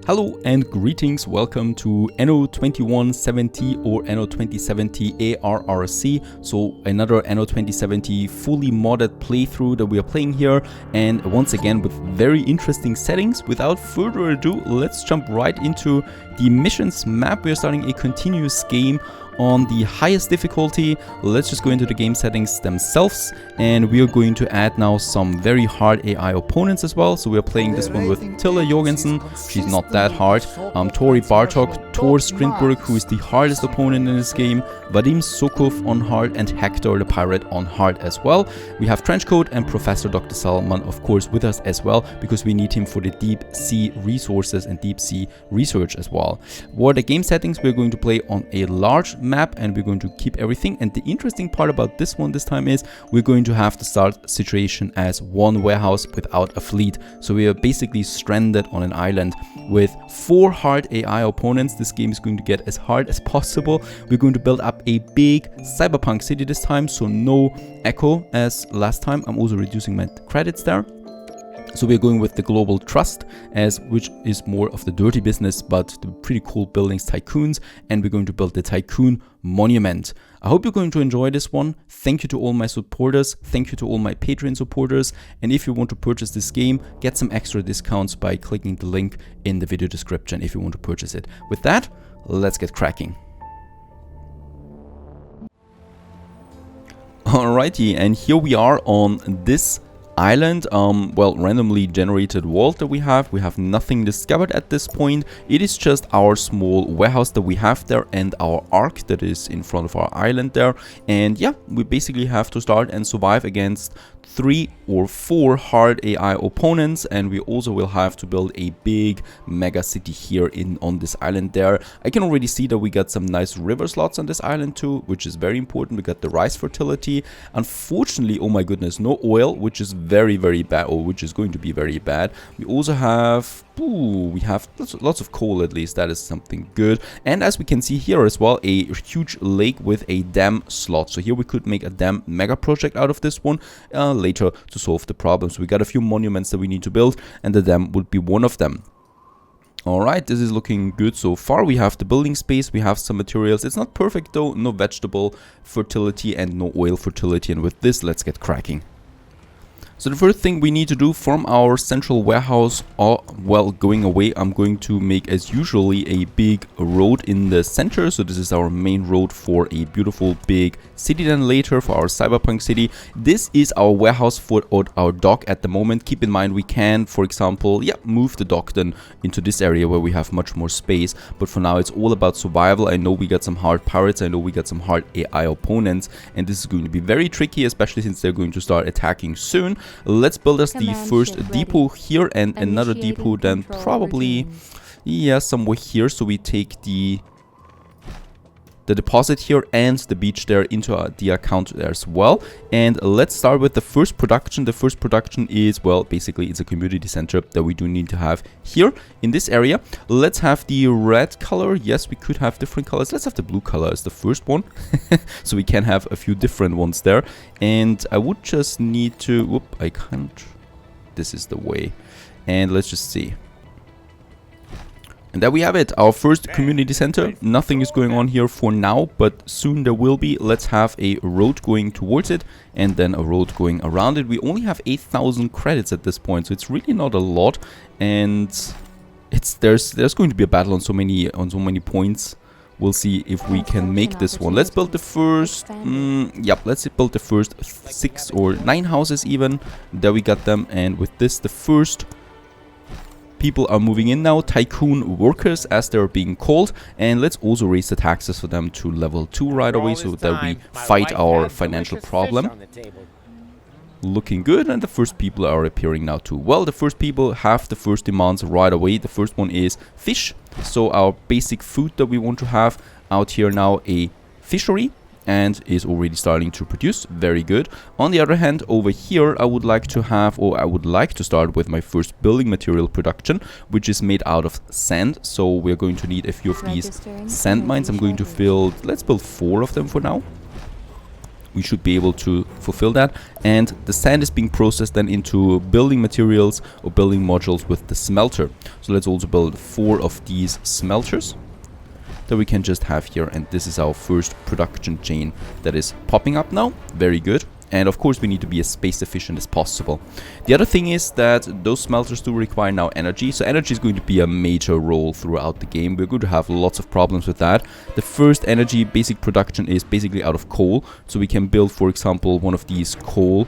Hello and greetings, welcome to Anno 2170 or Anno 2070 A.R.R.C. So another Anno 2070 fully modded playthrough that we are playing here, and once again with very interesting settings. Without further ado, let's jump right into the missions map. We are starting a continuous game on the highest difficulty. Let's just go into the game settings themselves, and we are going to add now some very hard AI opponents as well. So we are playing this one with Tilla Jorgensen, she's not that hard, Tori Bartok, Thor Strindberg, who is the hardest opponent in this game, Vadim Sokov on hard, and Hector the Pirate on hard as well. We have Trenchcoat and Professor Dr. Salman, of course, with us as well, because we need him for the deep sea resources and deep sea research as well. What are the game settings? We're going to play on a large map, and we're going to keep everything. And the interesting part about this one this time is we're going to have the start situation as one warehouse without a fleet. So we are basically stranded on an island with 4 hard AI opponents. This game is going to get as hard as possible. We're going to build up a big cyberpunk city this time, so no echo as last time. I'm also reducing my credits there. So we're going with the Global Trust, which is more of the dirty business, but the pretty cool buildings, Tycoons, and we're going to build the Tycoon Monument. I hope you're going to enjoy this one. Thank you to all my supporters, thank you to all my Patreon supporters, and if you want to purchase this game, get some extra discounts by clicking the link in the video description if you want to purchase it. With that, let's get cracking. Alrighty, and here we are on this island, randomly generated world that we have nothing discovered at this point. It is just our small warehouse that we have there and our ARRC that is in front of our island there, and yeah, we basically have to start and survive against 3 or 4 hard AI opponents, and we also will have to build a big mega city here on this island there. I can already see that we got some nice river slots on this island too, which is very important. We got the rice fertility. Unfortunately, oh my goodness, no oil, which is very bad, or which is going to be very bad. We also have we have lots of coal, at least that is something good. And as we can see here as well, a huge lake with a dam slot. So here we could make a dam mega project out of this one later to solve the problems. We got a few monuments that we need to build, and the dam would be one of them. Alright, this is looking good so far. We have the building space, we have some materials. It's not perfect though, no vegetable fertility and no oil fertility. And with this, let's get cracking. So the first thing we need to do from our central warehouse, going away, I'm going to make as usually a big road in the center. So this is our main road for a beautiful big city then later for our cyberpunk city. This is our warehouse for our dock at the moment. Keep in mind we can, for example, move the dock then into this area where we have much more space. But for now it's all about survival. I know we got some hard pirates, I know we got some hard AI opponents, and this is going to be very tricky, especially since they're going to start attacking soon. Let's build us the first depot here and another depot then probably, somewhere here. So we take the deposit here and the beach there into the account there as well. And let's start with the first production. The first production is, well, basically it's a community center that we do need to have here in this area. Let's have the red color. Yes, we could have different colors. Let's have the blue color as the first one. So we can have a few different ones there. And I would just need to, whoop, I can't. This is the way. And let's just see. And there we have it, our first community center. Nothing is going on here for now, but soon there will be. Let's have a road going towards it and then a road going around it. We only have 8,000 credits at this point, so it's really not a lot. And there's going to be a battle on so many points. We'll see if we can make this one. Let's build the first, let's build the first 6 or 9 houses even. There we got them, and with this, the first people are moving in now, Tycoon workers as they're being called, and let's also raise the taxes for them to level 2 right away so that we fight our financial problem. Looking good, and the first people are appearing now too. Well, the first people have the first demands right away. The first one is fish, so our basic food that we want to have out here now, a fishery, and is already starting to produce. Very good. On the other hand, over here I would like to start with my first building material production, which is made out of sand. So we're going to need a few of these sand mines. I'm going to build, let's build 4 of them for now. we should be able to fulfill that. And the sand is being processed then into building materials or building modules with the smelter. So let's also build 4 of these smelters that we can just have here, and this is our first production chain that is popping up now. Very good. And of course we need to be as space efficient as possible. The other thing is that those smelters do require now energy, so energy is going to be a major role throughout the game. We're going to have lots of problems with that. The first energy basic production is basically out of coal, so we can build, for example, one of these coal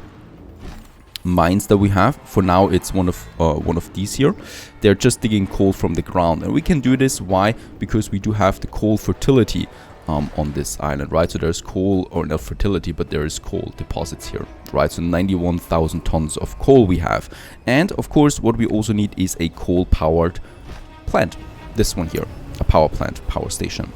mines that we have. For now it's one of these here. They're just digging coal from the ground, and we can do this. Why? Because we do have the coal fertility on this island, right? So there's coal, or not fertility, but there is coal deposits here, right? So 91,000 tons of coal we have. And of course what we also need is a coal powered plant. This one here, a power plant, power station.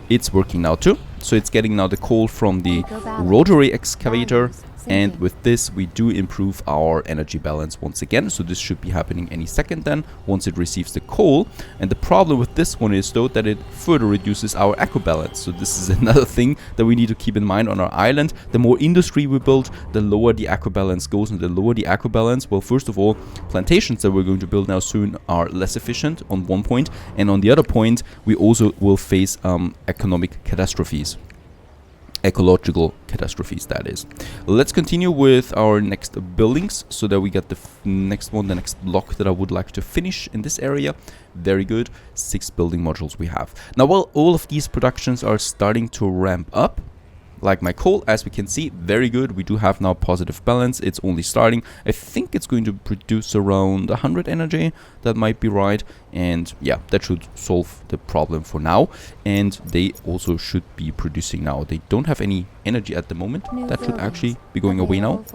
It's working now too. So it's getting now the coal from the rotary excavator. And with this we do improve our energy balance once again. So this should be happening any second then, once it receives the coal. And the problem with this one is though that it further reduces our eco balance. So this is another thing that we need to keep in mind on our island. The more industry we build, the lower the eco balance goes. And the lower the eco balance, well, first of all, plantations that we're going to build now soon are less efficient on one point. And on the other point, we also will face economic catastrophes. Ecological catastrophes, that is. Let's continue with our next buildings so that we get the next one, the next block that I would like to finish in this area. Very good. 6 building modules we have. Now, while all of these productions are starting to ramp up, like my coal, as we can see, very good. We do have now positive balance. It's only starting. I think it's going to produce around 100 energy. That might be right. And yeah, that should solve the problem for now. And they also should be producing now. They don't have any energy at the moment. That should actually be going away now.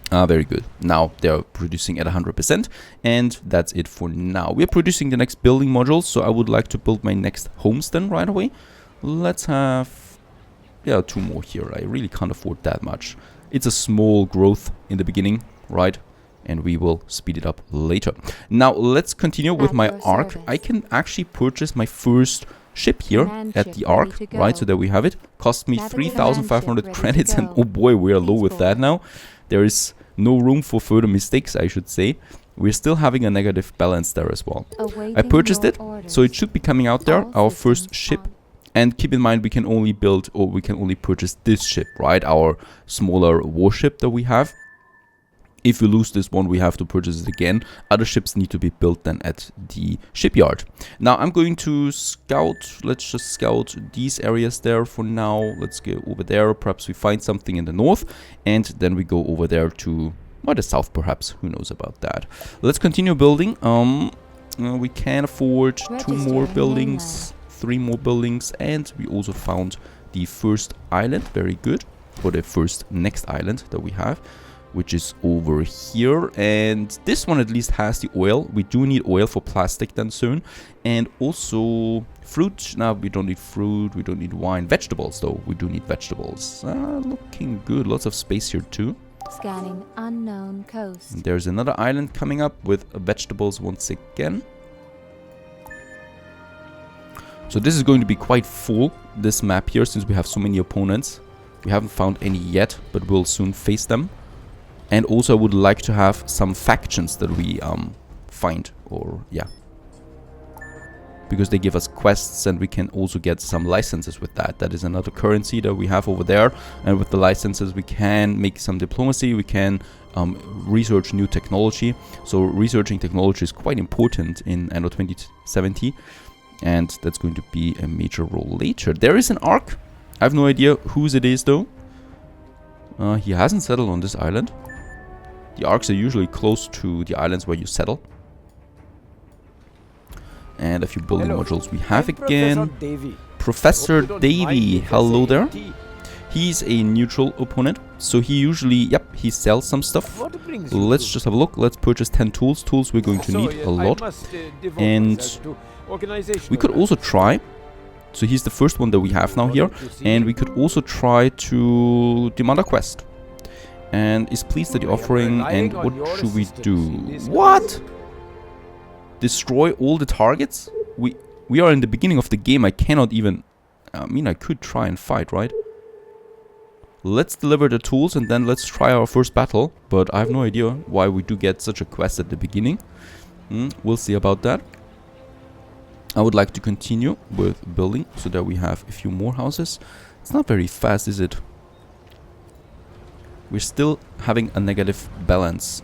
Very good. Now they're producing at 100%, and that's it for now. We're producing the next building modules, so I would like to build my next homestead right away. Let's have, yeah, 2 more here. I really can't afford that much. It's a small growth in the beginning, right? And we will speed it up later. Now let's continue with my ARRC. I can actually purchase my first ship here at the ARRC, right? So there we have it. Cost me 3,500 credits, and oh boy, we are low with that now. There is no room for further mistakes, I should say. We're still having a negative balance there as well. I purchased it, so it should be coming out there, our first ship. And keep in mind, we can only build, or we can only purchase this ship, right? Our smaller warship that we have. If we lose this one, we have to purchase it again. Other ships need to be built then at the shipyard. Now I'm going to scout. Let's just scout these areas there for now. Let's go over there. Perhaps we find something in the north. And then we go over there to, well, the south perhaps. Who knows about that? Let's continue building. We can afford 2 more buildings. 3 more buildings, and we also found the first island. Very good. Or the first next island that we have, which is over here. And this one at least has the oil. We do need oil for plastic then soon. And also fruit. Now we don't need fruit, we don't need wine. Vegetables though, we do need vegetables. Looking good. Lots of space here too. Scanning unknown coast. And there's another island coming up with vegetables once again. So this is going to be quite full, this map here, since we have so many opponents. We haven't found any yet, but we'll soon face them. And also I would like to have some factions that we find, or yeah. Because they give us quests, and we can also get some licenses with that. That is another currency that we have over there. And with the licenses we can make some diplomacy, we can research new technology. So researching technology is quite important in Anno 2070. And that's going to be a major role later. There is an ARRC. I have no idea whose it is though. He hasn't settled on this island. The ARRCs are usually close to the islands where you settle. And a few building modules we have again. Professor Davy. Hello there. He's a neutral opponent. So he usually, yep, he sells some stuff. Let's just have a look. Let's purchase 10 tools. Tools we're going to need a lot. And we could also try. So he's the first one that we have now here. And we could also try to demand a quest. And is pleased at the offering. And what should we do? What? Destroy all the targets? We are in the beginning of the game. I cannot even... I mean, I could try and fight, right? Let's deliver the tools and then let's try our first battle. But I have no idea why we do get such a quest at the beginning. We'll see about that. I would like to continue with building so that we have a few more houses. It's not very fast, is it? We're still having a negative balance.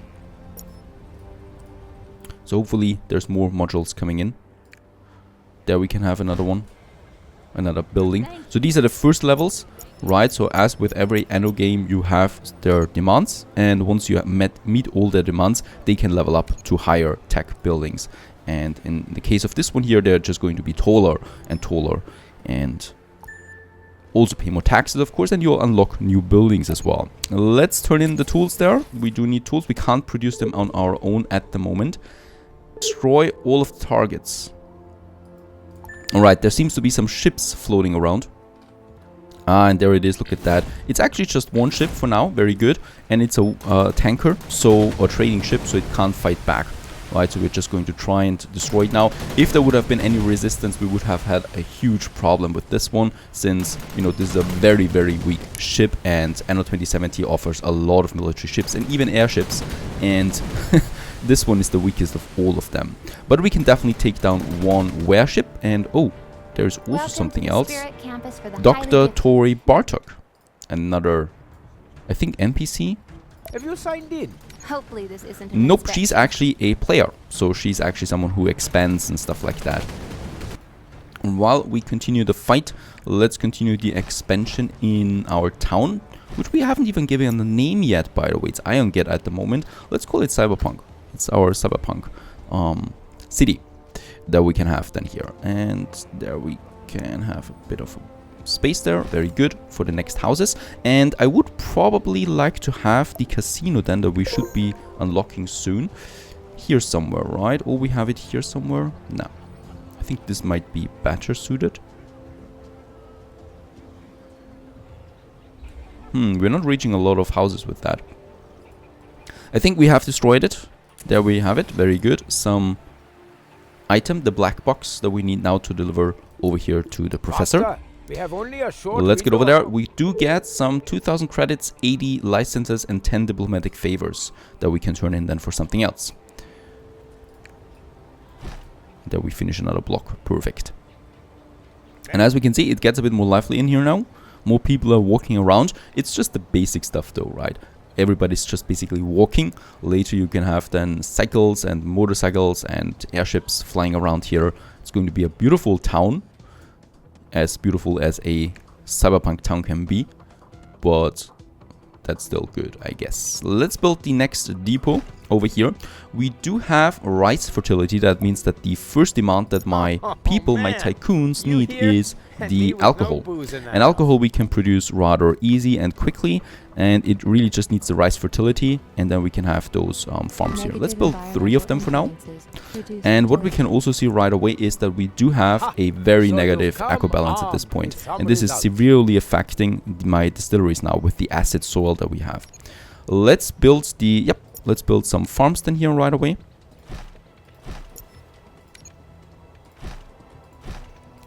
So hopefully there's more modules coming in. There we can have another one. Another building. So these are the first levels, right? So as with every Anno game, you have their demands. And once you meet all their demands, they can level up to higher tech buildings. And in the case of this one here, they're just going to be taller and taller. And also pay more taxes, of course, and you'll unlock new buildings as well. Let's turn in the tools there. We do need tools. We can't produce them on our own at the moment. Destroy all of the targets. Alright, there seems to be some ships floating around. And there it is, look at that. It's actually just one ship for now, very good. And it's a tanker, or trading ship, so it can't fight back. Right, so we're just going to try and destroy it now. If there would have been any resistance, we would have had a huge problem with this one, since, you know, this is a very, very weak ship, and Anno 2070 offers a lot of military ships and even airships, and this one is the weakest of all of them. But we can definitely take down one warship, and oh, there's also something else. Dr. Tori Bartok, another, I think, NPC. Have you signed in? Hopefully this isn't Nope, she's actually a player. So she's actually someone who expands and stuff like that. And while we continue the fight, let's continue the expansion in our town, which we haven't even given a name yet, by the way. It's Iron at the moment. Let's call it Cyberpunk. It's our Cyberpunk city that we can have then here. And there we can have a bit of space there, very good for the next houses. And I would probably like to have the casino then that we should be unlocking soon here somewhere, right? Or we have it here somewhere. No, I think this might be better suited. We're not reaching a lot of houses with that. I think we have destroyed it. There we have it, very good. Some item, the black box that we need now to deliver over here to the professor. We have only a short Let's get over there. We do get some 2,000 credits, 80 licenses, and 10 diplomatic favors that we can turn in then for something else. There we finish another block. Perfect. And as we can see, it gets a bit more lively in here now. More people are walking around. It's just the basic stuff though, right? Everybody's just basically walking. Later you can have then cycles and motorcycles and airships flying around here. It's going to be a beautiful town. As beautiful as a cyberpunk town can be, but that's still good, I guess. Let's build the next depot over here. We do have rice fertility. That means that the first demand that my people, my tycoons, need is the alcohol. And alcohol we can produce rather easy and quickly, and it really just needs the rice fertility, and then we can have those farms here. Let's build 3 of them for now. And what we can also see right away is that we do have a very negative eco balance at this point, and this is severely affecting my distilleries now with the acid soil that we have. Let's build the let's build some farms then here right away.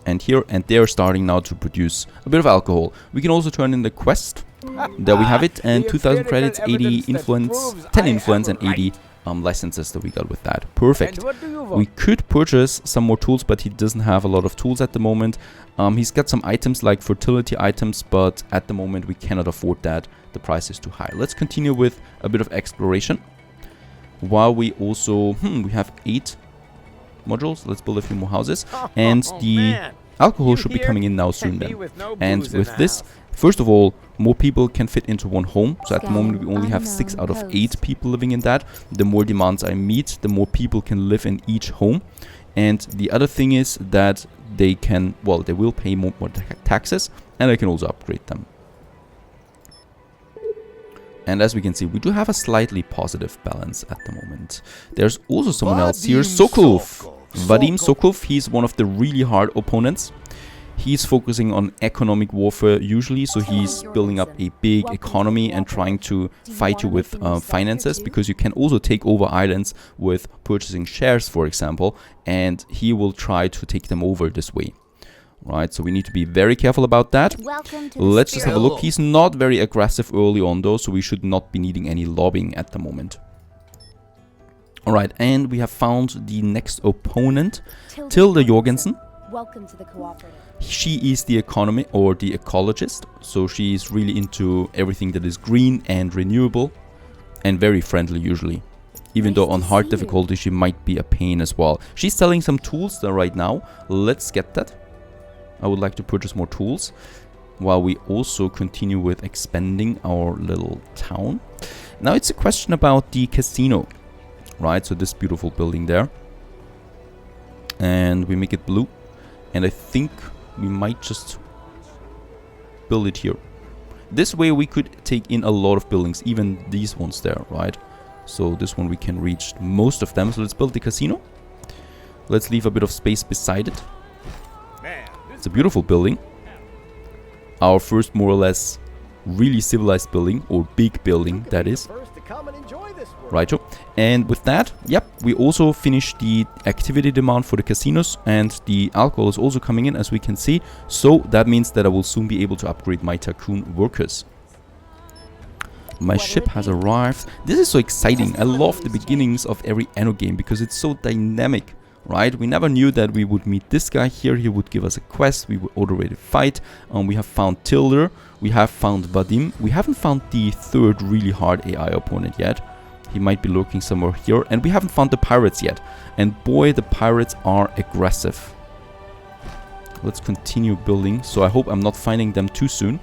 And here and they're starting now to produce a bit of alcohol. We can also turn in the quest. There we have it, and 2,000 credits, 80 influence, 10 influence, and 80 licenses that we got with that. Perfect. We could purchase some more tools, but he doesn't have a lot of tools at the moment. He's got some items like fertility items, but at the moment we cannot afford that. The price is too high. Let's continue with a bit of exploration. While we also, we have 8 modules. Let's build a few more houses. And the alcohol should be coming in now soon then. And with this, first of all, more people can fit into one home. So at the moment we only have 6 out of 8 people living in that. The more demands I meet, the more people can live in each home. And the other thing is that they can, well, they will pay more taxes, and I can also upgrade them. And as we can see, we do have a slightly positive balance at the moment. There's also someone else here, Sokolov. Vadim Sokolov, he's one of the really hard opponents. He's focusing on economic warfare usually, so he's building up a big economy and trying to fight you with finances, because you can also take over islands with purchasing shares, for example, and he will try to take them over this way. right? So we need to be very careful about that. Welcome to the Let's just have a look. Hello. He's not very aggressive early on though, so we should not be needing any lobbying at the moment. Alright, and we have found the next opponent, Tilda Jorgensen. Welcome to the cooperative. She is the economy or the ecologist, so she is really into everything that is green and renewable and very friendly usually. Even though on hard difficulty she might be a pain as well. She's selling some tools there right now. Let's get that. I would like to purchase more tools while we also continue with expanding our little town. Now it's a question about the casino. Right, so this beautiful building there. And we make it blue. And I think we might just build it here. This way we could take in a lot of buildings, even these ones there, right? So this one we can reach most of them. So let's build the casino. Let's leave a bit of space beside it. It's a beautiful building. Our first more or less really civilized building, or big building that is. Righto. And with that, yep, we also finished the activity demand for the casinos, and the alcohol is also coming in, as we can see. So that means that I will soon be able to upgrade my Tycoon workers. My ship has arrived. This is so exciting. I love the beginnings of every Anno game because it's so dynamic, right? We never knew that we would meet this guy here. He would give us a quest. We would auto-rated fight. We have found Tilda. We have found Vadim. We haven't found the third really hard AI opponent yet. He might be lurking somewhere here. And we haven't found the pirates yet. And boy, the pirates are aggressive. Let's continue building. So I hope I'm not finding them too soon.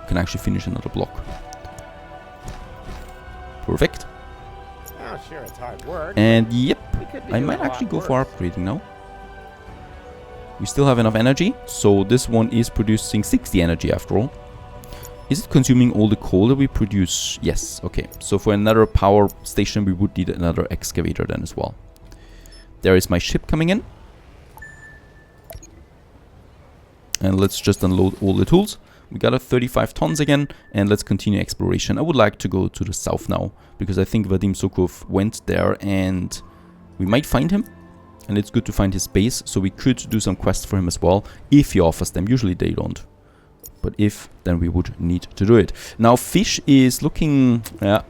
Can actually finish another block. Perfect. Oh, sure, it's hard work. And yep, We could be I doing might a lot actually go worse. for upgrading now. We still have enough energy. So this one is producing 60 energy after all. Is it consuming all the coal that we produce? Yes, okay. So for another power station, we would need another excavator then as well. There is my ship coming in. And let's just unload all the tools. We got a 35 tons again, and let's continue exploration. I would like to go to the south now, because I think Vadim Sokov went there, and we might find him. And it's good to find his base, so we could do some quests for him as well, if he offers them. Usually they don't. But if, then we would need to do it. Now, fish is looking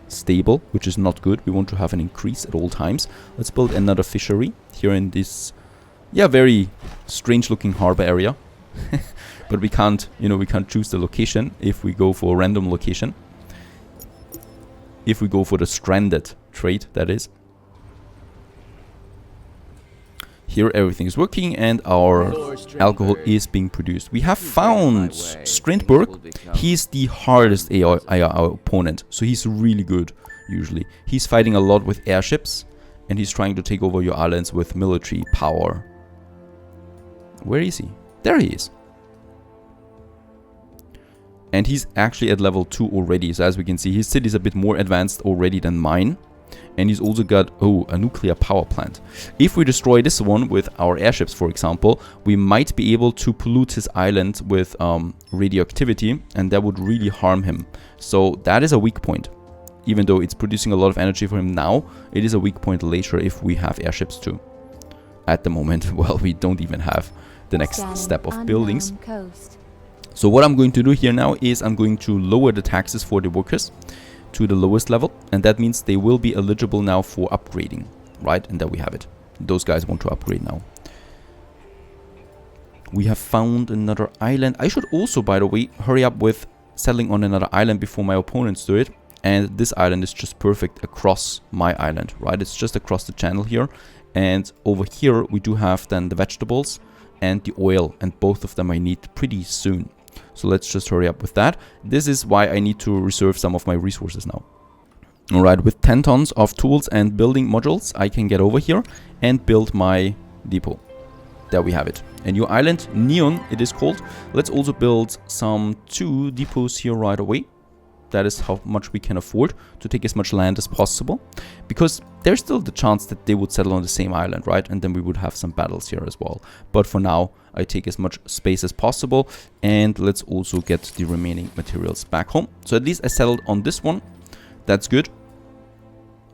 stable, which is not good. We want to have an increase at all times. Let's build another fishery here in this, very strange-looking harbor area. But we can't, we can't choose the location if we go for a random location. If we go for the stranded trade, that is. Here everything is working and our alcohol is being produced. We have found Strindberg. He's the hardest AI opponent, so he's really good usually. He's fighting a lot with airships and he's trying to take over your islands with military power. Where is he? There he is. And he's actually at level 2 already, so as we can see his city is a bit more advanced already than mine. And he's also got, a nuclear power plant. If we destroy this one with our airships, for example, we might be able to pollute his island with radioactivity, and that would really harm him. So that is a weak point. Even though it's producing a lot of energy for him now, it is a weak point later if we have airships too. At the moment, well, we don't even have the next step of buildings. Coast. So what I'm going to do here now is I'm going to lower the taxes for the workers to the lowest level, and that means they will be eligible now for upgrading, right? And there we have it. Those guys want to upgrade now. We have found another island. I should also, by the way, hurry up with settling on another island before my opponents do it. And this island is just perfect across my island, right? It's just across the channel here. And over here we do have then the vegetables and the oil, and both of them I need pretty soon. So let's just hurry up with that. This is why I need to reserve some of my resources now. Alright, with 10 tons of tools and building modules, I can get over here and build my depot. There we have it. A new island, Neon it is called. Let's also build some 2 depots here right away. That is how much we can afford to take as much land as possible. Because there's still the chance that they would settle on the same island, right? And then we would have some battles here as well. But for now, I take as much space as possible. And let's also get the remaining materials back home. So at least I settled on this one. That's good.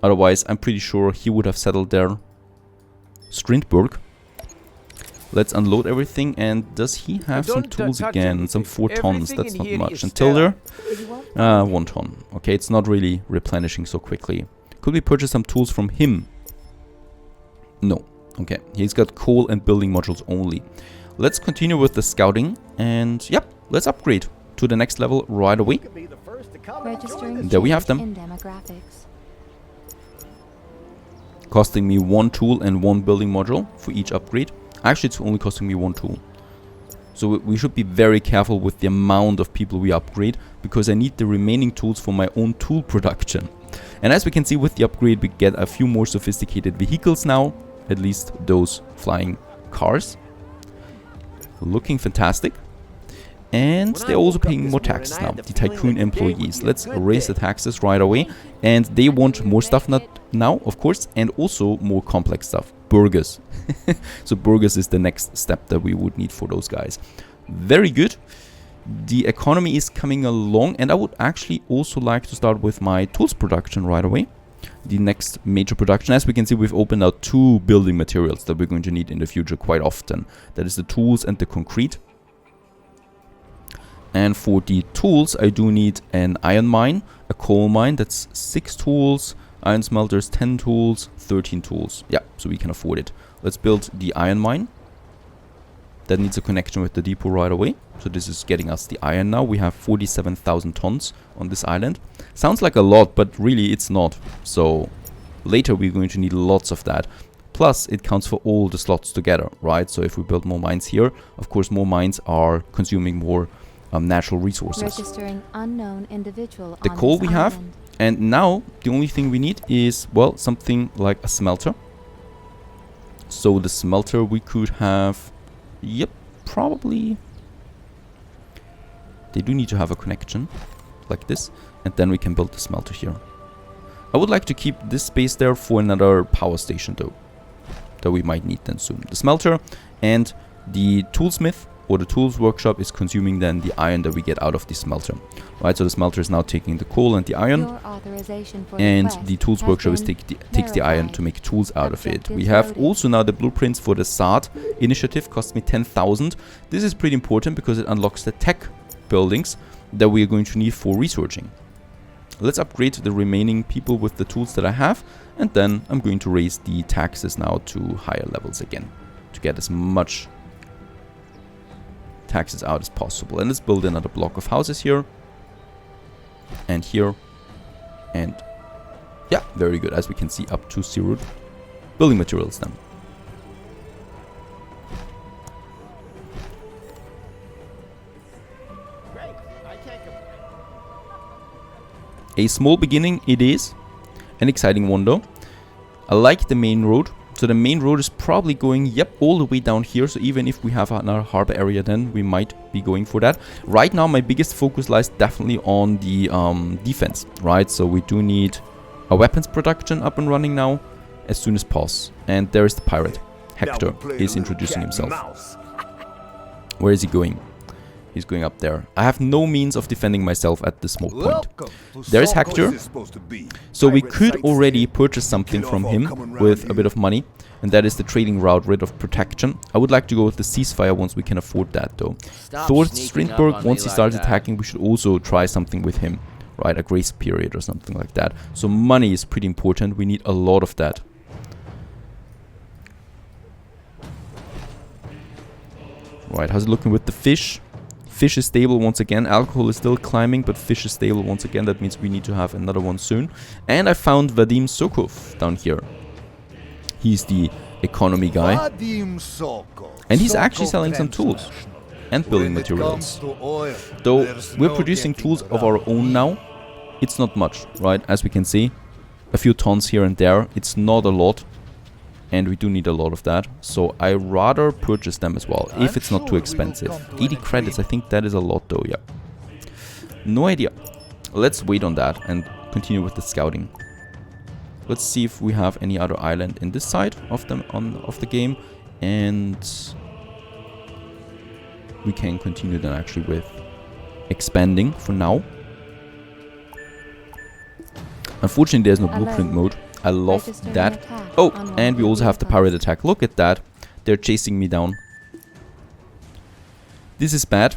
Otherwise, I'm pretty sure he would have settled there. Strindberg. Let's unload everything. And does he have some tools again? Some 4 tons. That's not much. And Tilder? 1 ton. Okay, it's not really replenishing so quickly. Could we purchase some tools from him? No. Okay, he's got coal and building modules only. Let's continue with the scouting. And yep, let's upgrade to the next level right away. There we have them. Costing me 1 tool and 1 building module for each upgrade. Actually, it's only costing me 1 tool. So we should be very careful with the amount of people we upgrade, because I need the remaining tools for my own tool production. And as we can see with the upgrade, we get a few more sophisticated vehicles now. At least those flying cars. Looking fantastic. And they're also paying more taxes now, the Tycoon employees. Let's raise the taxes right away. And they want more stuff now, of course, and also more complex stuff. Burgers. So burgers is the next step that we would need for those guys. Very good. The economy is coming along, and I would actually also like to start with my tools production right away. The next major production. As we can see, we've opened out 2 building materials that we're going to need in the future quite often. That is the tools and the concrete. And for the tools, I do need an iron mine, a coal mine, that's 6 tools, iron smelters, 10 tools, 13 tools. Yeah, so we can afford it. Let's build the iron mine. That needs a connection with the depot right away. So this is getting us the iron now. We have 47,000 tons on this island. Sounds like a lot, but really it's not. So later we're going to need lots of that. Plus, it counts for all the slots together, right? So if we build more mines here, of course more mines are consuming more natural resources. Registering unknown individual the coal we have, and now the only thing we need is, well, something like a smelter. So the smelter we could have, yep, probably. They do need to have a connection like this, and then we can build the smelter here. I would like to keep this space there for another power station though, that we might need then soon. The smelter and the toolsmith or the tools workshop is consuming then the iron that we get out of the smelter. Right, so the smelter is now taking the coal and the iron, and the tools workshop is takes the iron to make tools out of it. We have also now the blueprints for the SAD initiative, cost me 10,000. This is pretty important because it unlocks the tech buildings that we are going to need for researching. Let's upgrade the remaining people with the tools that I have, and then I'm going to raise the taxes now to higher levels again to get as much taxes out as possible. And let's build another block of houses here and here, and yeah, very good. As we can see, up to 0 building materials then. A small beginning it is, an exciting one though. I like the main road. So the main road is probably going, yep, all the way down here. So even if we have another harbor area, then we might be going for that. Right now, my biggest focus lies definitely on the defense, right? So we do need a weapons production up and running now as soon as possible. And there is the pirate. Hector is introducing himself. Where is he going? He's going up there. I have no means of defending myself at this smoke point. There is Hector. So we could already purchase something from him with a bit of money. And that is the trading route rid of protection. I would like to go with the ceasefire once we can afford that though. Thor Strindberg, once he starts attacking, we should also try something with him. Right, a grace period or something like that. So money is pretty important. We need a lot of that. Right, how's it looking with the fish? Fish is stable once again. Alcohol is still climbing, but fish is stable once again. That means we need to have another one soon. And I found Vadim Sokov down here. He's the economy guy. And he's actually selling some tools and building materials. Though we're producing tools of our own now, it's not much, right? As we can see, a few tons here and there. It's not a lot. And we do need a lot of that. So I rather purchase them as well, if it's not too expensive. 80 credits, I think that is a lot though, yeah. No idea. Let's wait on that and continue with the scouting. Let's see if we have any other island in this side of the game. And we can continue then actually with expanding for now. Unfortunately, there's no blueprint mode. I love that. Oh, and we also have the pirate attack. Look at that. They're chasing me down. This is bad.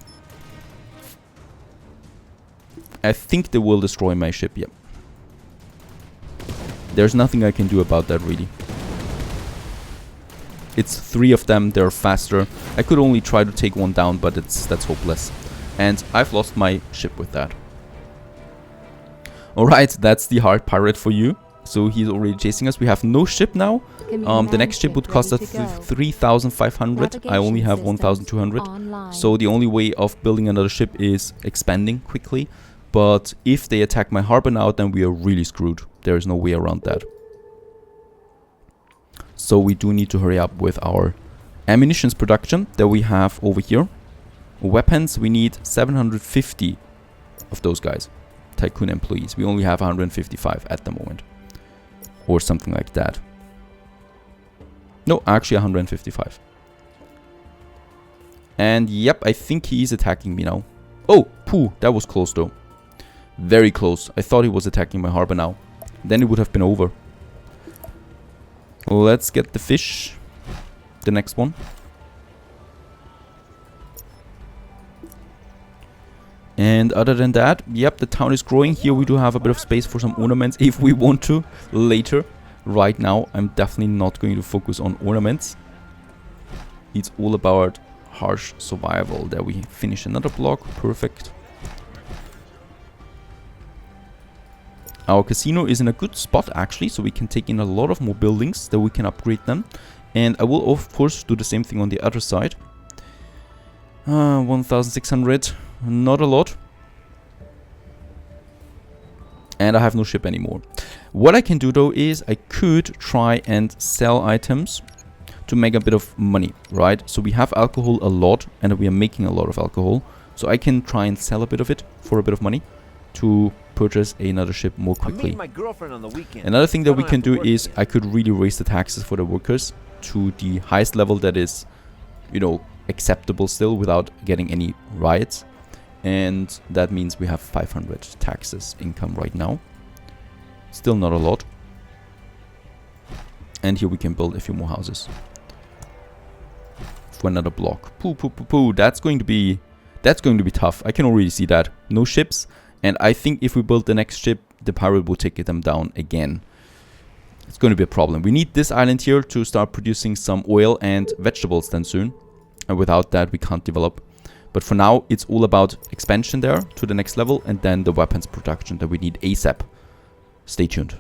I think they will destroy my ship, yep. There's nothing I can do about that, really. It's 3 of them, they're faster. I could only try to take one down, but that's hopeless. And I've lost my ship with that. Alright, that's the hard pirate for you. So he's already chasing us. We have no ship now. The next ship would cost us 3,500. I only have 1,200. So the only way of building another ship is expanding quickly. But if they attack my harbor now, then we are really screwed. There is no way around that. So we do need to hurry up with our ammunitions production that we have over here. Weapons, we need 750 of those guys. Tycoon employees. We only have 155 at the moment. Or something like that. No, actually 155. And yep, I think he is attacking me now. Oh, poo, that was close though. Very close. I thought he was attacking my harbor now. Then it would have been over. Let's get the fish. The next one. And other than that, yep, the town is growing. Here we do have a bit of space for some ornaments if we want to later. Right now, I'm definitely not going to focus on ornaments. It's all about harsh survival. There we finish another block. Perfect. Our casino is in a good spot actually, so we can take in a lot of more buildings that we can upgrade them. And I will of course do the same thing on the other side. 1,600. Not a lot. And I have no ship anymore. What I can do though is I could try and sell items to make a bit of money, right? So we have alcohol a lot and we are making a lot of alcohol. So I can try and sell a bit of it for a bit of money to purchase another ship more quickly. Another thing that we can do is I could really raise the taxes for the workers to the highest level that is, you know, acceptable still without getting any riots. And that means we have 500 taxes income right now. Still not a lot. And here we can build a few more houses. For another block. Poo, poo, poo, poo. That's going to be tough. I can already see that. No ships. And I think if we build the next ship, the pirate will take them down again. It's going to be a problem. We need this island here to start producing some oil and vegetables then soon. And without that, we can't develop. But for now, it's all about expansion there to the next level. And then the weapons production that we need ASAP. Stay tuned.